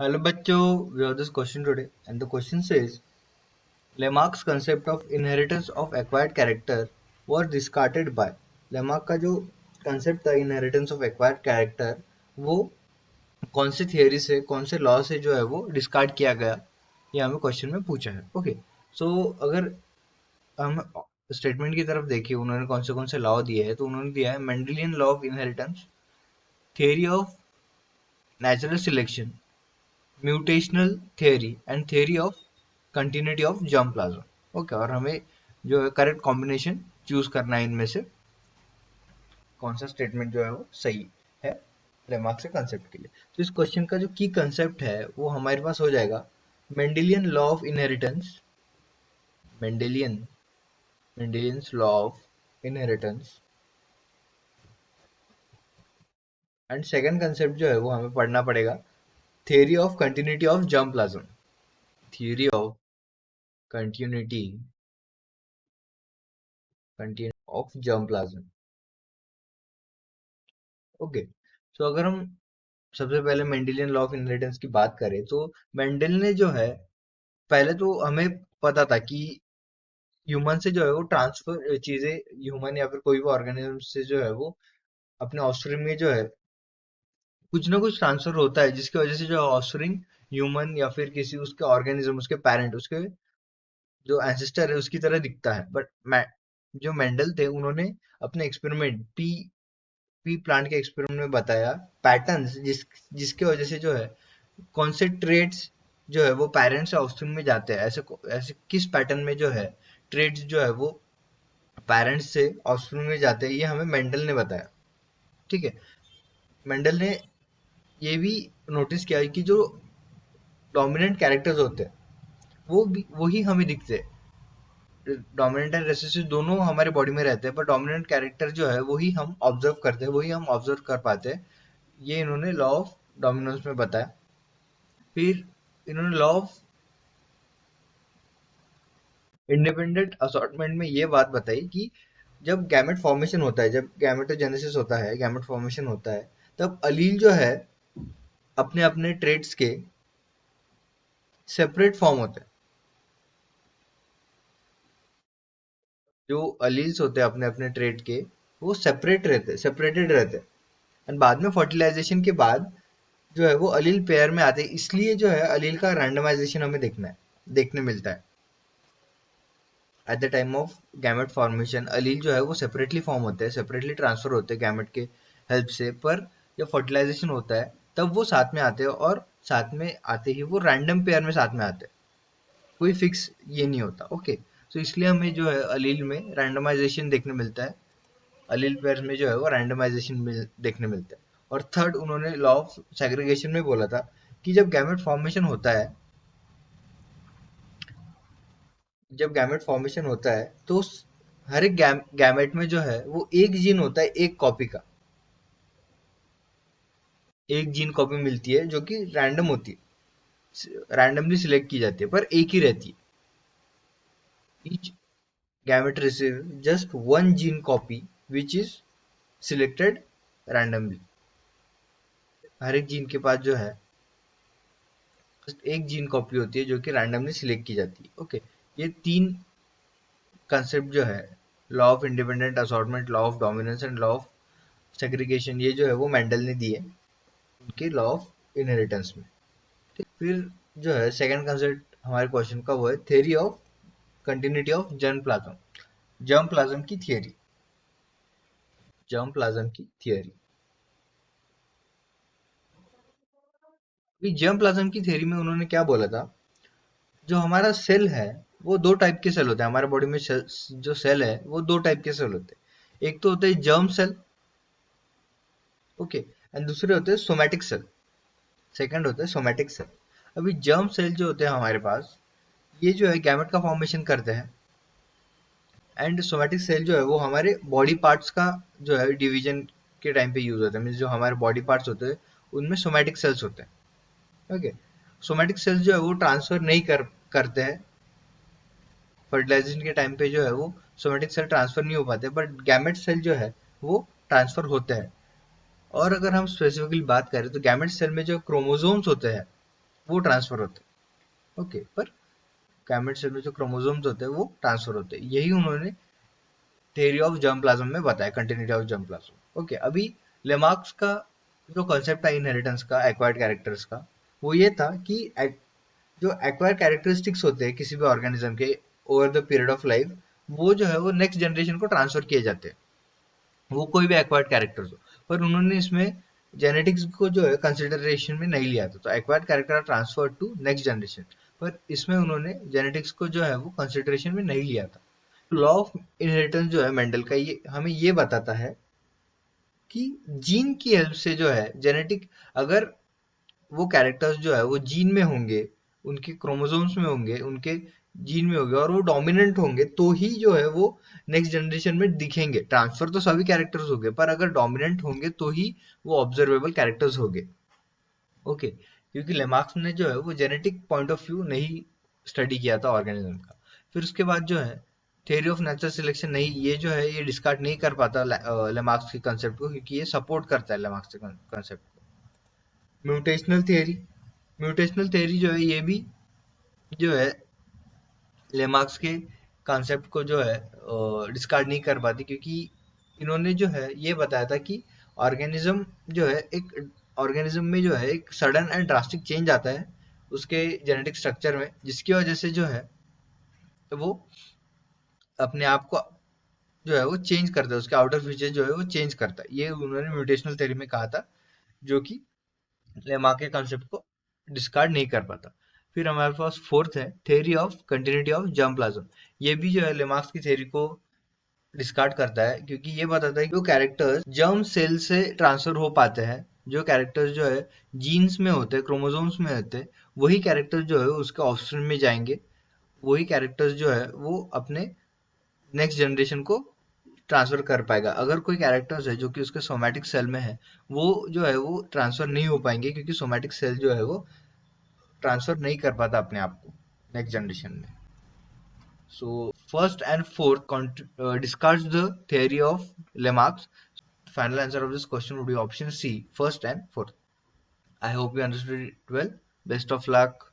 Hello bachcho, we have this question today and the question says Lamarck's concept of inheritance of acquired character was discarded by Lamarck का जो concept था inheritance of acquired character वो कौन से theory से कौन से law से जो है वो डिस्कार्ड किया गया ये हमें क्वेश्चन में पूछा है ओके सो अगर हम स्टेटमेंट की तरफ देखिए उन्होंने कौन से लॉ दिए हैं तो उन्होंने दिया है Mendelian law of inheritance theory of natural selection mutational theory and theory of continuity of germ plasm okay और हमें जो है करेक्ट कॉम्बिनेशन चूज करना है इनमें से कौन सा स्टेटमेंट जो है वो सही है लेमार्क से कंसेप्ट के लिए तो इस क्वेश्चन का जो की कंसेप्ट है वो हमारे पास हो जाएगा Mendelian law of inheritance Mendelian Mendelians law of inheritance and second concept जो है वो हमें पढ़ना पड़ेगा theory of continuity of germ plasm theory of continuity of germ plasm okay so अगर हम सबसे पहले मेंडेलियन लॉ ऑफ इनहेरिटेंस की बात करें तो मेंडल ने जो है पहले तो हमें पता था कि ह्यूमन से जो है वो ट्रांसफर चीजें ह्यूमन या फिर कोई भी ऑर्गेनिज्म से जो है वो अपने ऑफस्प्रिंग में जो है कुछ ना कुछ ट्रांसफर होता है जिसकी वजह से जो ऑफस्प्रिंग ह्यूमन या फिर किसी उसके ऑर्गेनिज्म उसके पेरेंट उसके जो एंसेस्टर है उसकी तरह दिखता है बट जो मेंडल थे उन्होंने अपने एक्सपेरिमेंट पी प्लांट के एक्सपेरिमेंट में बताया पैटर्न्स जिसके वजह से जो है कौन से ट्रेड्स जो है वो पेरेंट्स से ऑफस्प्रिंग में जाते हैं ऐसे किस पैटर्न में जो है ट्रेड्स जो है वो पेरेंट्स से ऑफस्प्रिंग में जाते हैं ये हमें मेंडल ने बताया ठीक है मेंडल ने ये भी नोटिस किया कि जो डोमिनेंट कैरेक्टर्स होते हैं वही हमें दिखते हैं डोमिनेंट एंड रिसेसिव दोनों हमारे बॉडी में रहते हैं पर डोमिनेंट कैरेक्टर जो है वही हम ऑब्जर्व करते हैं वही हम ऑब्जर्व कर पाते हैं ये इन्होंने लॉ ऑफ डोमिनेंस में बताया फिर इन्होंने लॉ ऑफ इंडिपेंडेंट असॉर्टमेंट में ये बात बताई कि जब गैमेट फॉर्मेशन होता है जब गैमेटोजेनेसिस होता है गैमेट फॉर्मेशन होता है तब अलील जो है अपने अपने ट्रेड्स के सेपरेट फॉर्म होते हैं जो अलील्स होते हैं अपने अपने ट्रेड के वो सेपरेटेड रहते हैं एंड बाद में फर्टिलाइजेशन के बाद जो है वो अलील पेयर में आते हैं इसलिए जो है अलील का रैंडमाइजेशन हमें देखने मिलता है at the time of gamete formation allele जो है वो सेपरेटली फॉर्म होते हैं सेपरेटली ट्रांसफर होते हैं गैमेट के हेल्प से पर जब फर्टिलाइजेशन होता है तब वो साथ में आते हैं और साथ में आते ही वो रैंडम पेयर में साथ में आते हैं कोई फिक्स ये नहीं होता ओके तो इसलिए हमें जो है अलील में रैंडमाइजेशन देखने मिलता है अलील पेयर में जो है वो रैंडमाइजेशन देखने मिलता है और थर्ड उन्होंने लॉ ऑफ सेग्रीगेशन में बोला था कि जब गैमेट फॉर्मेशन होता है तो हर एक गैमेट में जो है वो एक जीन होता है एक कॉपी का एक जीन कॉपी मिलती है जो कि रैंडम होती है रैंडमली सिलेक्ट की जाती है पर एक ही रहती है each gamete receive just one gene copy which is selected randomly हर एक जीन के पास जो है एक जीन कॉपी होती है जो कि रैंडमली सिलेक्ट की जाती है ओके ये तीन कंसेप्ट जो है law of independent assortment law of dominance and law of segregation ये जो है वो मेंडल ने दिए उनके लॉ ऑफ इनहेरिटेंस में ठीक फिर जो है सेकंड कंसेप्ट हमारे क्वेश्चन का वो है theory of continuity of germ plasm की थियरी जर्म प्लाज्म की थियरी जर्म प्लाज्म की थियरी में उन्होंने क्या बोला था जो हमारा सेल है वो दो टाइप के सेल होते हैं हमारे बॉडी में जो सेल है वो दो टाइप के सेल होते हैं एक तो होते हैं जर्म सेल ओके एंड दूसरे होते हैं सोमैटिक सेल सेकंड होता है सोमैटिक सेल अभी जर्म सेल जो होते हैं हमारे पास ये जो है गैमेट का फॉर्मेशन करते हैं एंड सोमैटिक सेल जो है वो हमारे बॉडी पार्ट्स का जो है डिवीजन के टाइम पे यूज होता है मीन्स जो हमारे बॉडी पार्ट्स होते हैं उनमें सोमैटिक सेल्स होते हैं ओके सोमैटिक सेल्स जो है वो ट्रांसफर नहीं करते हैं फर्टिलाइजेशन के टाइम पे जो है वो सोमैटिक सेल ट्रांसफर नहीं हो पाते बट गैमेट सेल जो है वो ट्रांसफर होते हैं और अगर हम स्पेसिफिकली बात करें तो गैमेट सेल में जो क्रोमोसोम्स होते हैं वो ट्रांसफर होते हैं। ओके, पर गैमेट सेल में जो क्रोमोसोम्स होते हैं वो ट्रांसफर होते हैं। यही उन्होंने थ्योरी ऑफ जर्म प्लाज्म में बताया, continuity of germ plasm. Okay, अभी लेमार्क्स का जो कॉन्सेप्ट था इनहेरिटेंस का, एक्वायर्ड कैरेक्टर्स का, वो ये था कि जो एक्वायर्ड कैरेक्टरिस्टिक्स होते हैं किसी भी ऑर्गेनिज्म के over the period of life, वो जो है वो नेक्स्ट जनरेशन को ट्रांसफर किए जाते हैं, वो कोई भी एक्वायर्ड कैरेक्टर्स हो। पर उन्होंने इसमें जेनेटिक्स को जो है कंसिडरेशन में नहीं लिया था, तो acquired character are transfer to next generation, पर इसमें उन्होंने जेनेटिक्स को जो है वो कंसिडरेशन में नहीं लिया था। लॉ ऑफ इनहेरिटेंस जो है मेंडल का, ये हमें ये बताता है कि जीन की हेल्प से जो है जेनेटिक, अगर वो कैरेक्टर्स जो है वो जीन में होंगे, उनके क्रोमोसोम्स में होंगे, उनके जीन में होंगे और वो डोमिनेंट होंगे, तो ही जो है वो नेक्स्ट जनरेशन में दिखेंगे। ट्रांसफर तो सभी कैरेक्टर्स होंगे, पर अगर डोमिनेंट होंगे तो ही वो ऑब्जर्वेबल कैरेक्टर्स होंगे। ओके, क्योंकि लेमार्क्स ने जो है वो जेनेटिक पॉइंट ऑफ व्यू नहीं स्टडी किया था ऑर्गेनिज्म का। फिर उसके बाद जो है थ्योरी ऑफ नेचुरल सिलेक्शन, नहीं ये जो है ये डिस्कार्ड नहीं कर पाता लेमार्क्स के कंसेप्ट को, क्योंकि ये सपोर्ट करता है लेमार्क्स के कंसेप्ट को। म्यूटेशनल थियरी, म्यूटेशनल थियरी जो है ये भी जो है लेमार्क्स के कॉन्सेप्ट को जो है डिस्कार्ड नहीं कर पाती, क्योंकि इन्होंने जो है ये बताया था कि ऑर्गेनिज्म जो है एक ऑर्गेनिज्म में जो है एक सडन एंड ड्रास्टिक चेंज आता है उसके जेनेटिक स्ट्रक्चर में, जिसकी वजह से जो है वो अपने आप को जो है वो चेंज करता है, उसके आउटर फीचर जो है वो चेंज करता है। ये उन्होंने म्यूटेशनल थ्योरी में कहा था, जो कि लेमा के कॉन्सेप्ट को डिस्कार्ड नहीं कर पाता। फिर हमारे पास फोर्थ है theory of continuity of germ plasm. ये भी जो है लेमार्क्स की थ्योरी को डिस्कार्ड करता है, क्योंकि ये बताता है कि जो कैरेक्टर्स जर्म सेल से ट्रांसफर हो पाते हैं, जो कैरेक्टर्स जो है जीन्स में होते हैं, क्रोमोसोम्स में होते हैं, वही कैरेक्टर्स जो है उसके ऑफस्प्रिंग में जाएंगे, वही कैरेक्टर्स जो है वो अपने नेक्स्ट जनरेशन को ट्रांसफर कर पाएगा। अगर कोई कैरेक्टर्स है जो कि उसके सोमैटिक सेल में है, वो जो है वो ट्रांसफर नहीं हो पाएंगे, क्योंकि सोमैटिक सेल जो है वो ट्रांसफर नहीं कर पाता अपने आप को नेक्स्ट जनरेशन में। So first and fourth discards the theory of Lamarck's. Final answer of this question would be option C, first and fourth. I hope you understood it well. Best of luck.